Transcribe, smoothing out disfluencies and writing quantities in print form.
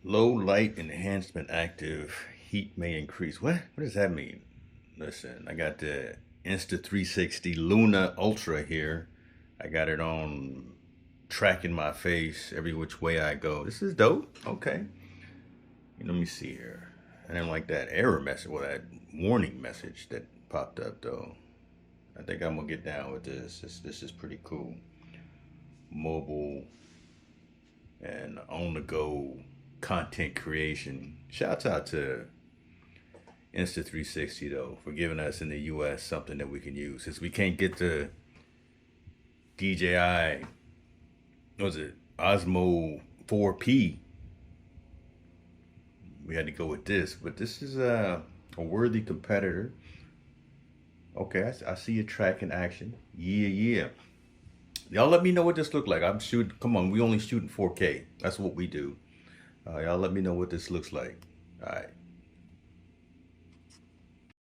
Low light enhancement active. Heat may increase. What? What does that mean? Listen, I got the Insta360 Luna Ultra here. I got it on tracking my face every which way I go. This is dope. Okay. Let me see here. I didn't like that error message, well, that warning message that popped up though. I think I'm gonna get down with this. This is pretty cool. Mobile and on the go content creation. Shouts out to Insta360 though for giving us in the US something that we can use. Since we can't get the DJI, what was it, Osmo 4P, we had to go with this. But this is a worthy competitor. Okay, I see your track in action. Yeah. Y'all let me know what this look like. I'm shooting, come on, we only shooting 4K. That's what we do. Y'all let me know what this looks like. All right.